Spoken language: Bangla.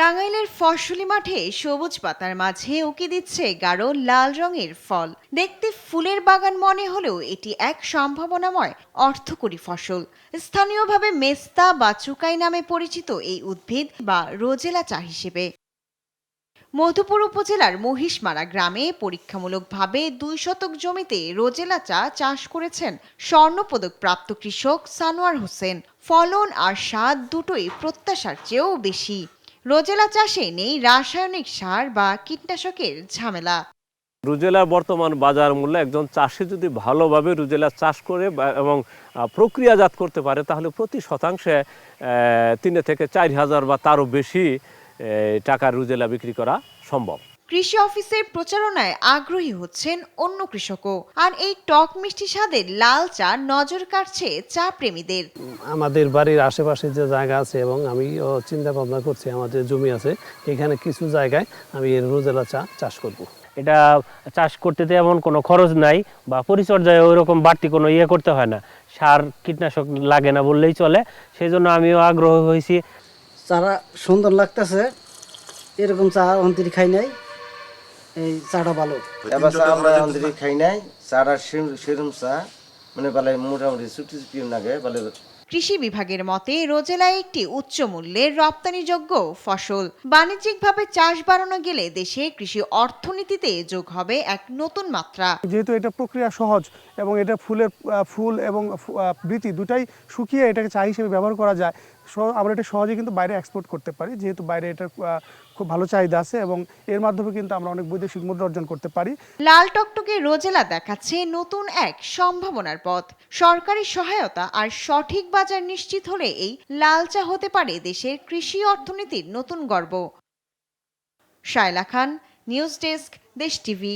টাঙ্গাইলের ফসলি মাঠে সবুজ পাতার মাঝে উকি দিচ্ছে গাঢ় লাল রঙের ফল। দেখতে ফুলের বাগান মনে হলেও এটি এক সম্ভাবনাময় অর্থকরী ফসল। স্থানীয়ভাবে মেস্তা বা চুকাই নামে পরিচিত এই উদ্ভিদ বা রোজেলা চা হিসেবে মধুপুর উপজেলার মহিষমারা গ্রামে পরীক্ষামূলকভাবে 2 শতক জমিতে রোজেলা চা চাষ করেছেন স্বর্ণপদক প্রাপ্ত কৃষক সানোয়ার হোসেন। ফলন আর স্বাদ দুটোই প্রত্যাশার চেয়েও বেশি। রোজেলা চাষে নেই রাসায়নিক সার বা কীটনাশকের ঝামেলা। রুজেলা বর্তমান বাজার মূল্য একজন চাষি যদি ভালোভাবে রুজেলা চাষ করে এবং প্রক্রিয়াজাত করতে পারে তাহলে প্রতি শতাংশে 3 থেকে 4,000 বা তারও বেশি টাকার রুজেলা বিক্রি করা সম্ভব। কৃষি অফিসের প্রচারণায় আগ্রহী হচ্ছেন অন্য কৃষকও, আর এই টক মিষ্টি স্বাদের লাল চা নজর কাড়ছে চা প্রেমীদের। আমাদের বাড়ির আশেপাশে যে জায়গা আছে এবং আমি চিন্তা ভাবনা করছি, আমাদের জমি আছে, এখানে কিছু জায়গায় আমি রোজেলা চা চাষ করব। এটা চাষ করতে এমন কোনো খরচ নাই বা পরিচর্যায় ওইরকম বাড়তি কোনো করতে হয় না, সার কীটনাশক লাগে না বললেই চলে। সেই জন্য আমিও আগ্রহ হয়েছি। চারা সুন্দর লাগতেছে, এরকম চা অন্তরি খাই নাই, এই চাটা ভালো। এবার চা আমরা অন্তরি খাই নাই, চারা সেরম চা মানে বলে মোটামুটি ছুটি ছুটি লাগে বলে। কৃষি বিভাগের মতে রোজেলা একটি উচ্চ মূল্যের রপ্তানিযোগ্য ফসল। বাণিজ্যিকভাবে চাষ বাড়ানো গেলে দেশে কৃষি অর্থনীতিতে যোগ হবে এক নতুন মাত্রা। যেহেতু এটা প্রক্রিয়া সহজ এবং এটা ফুল এবং বৃতি দুটাই শুকিয়ে এটাকে চা হিসেবে ব্যবহার করা যায়, আমরা এটা সহজে কিন্তু বাইরে এক্সপোর্ট করতে পারি, যেহেতু বাইরে এটার খুব ভালো চাহিদা আছে এবং এর মাধ্যমে কিন্তু আমরা অনেক বৈদেশিক মুদ্রা অর্জন করতে পারি। লাল টকটকে রোজেলা দেখাচ্ছে নতুন এক সম্ভাবনার পথ। সরকারি সহায়তা আর সঠিক বাজার নিশ্চিত হলে এই লাল চা হতে পারে দেশের কৃষি অর্থনীতির নতুন গর্ব। শায়লা খান, নিউজ ডেস্ক, দেশ টিভি।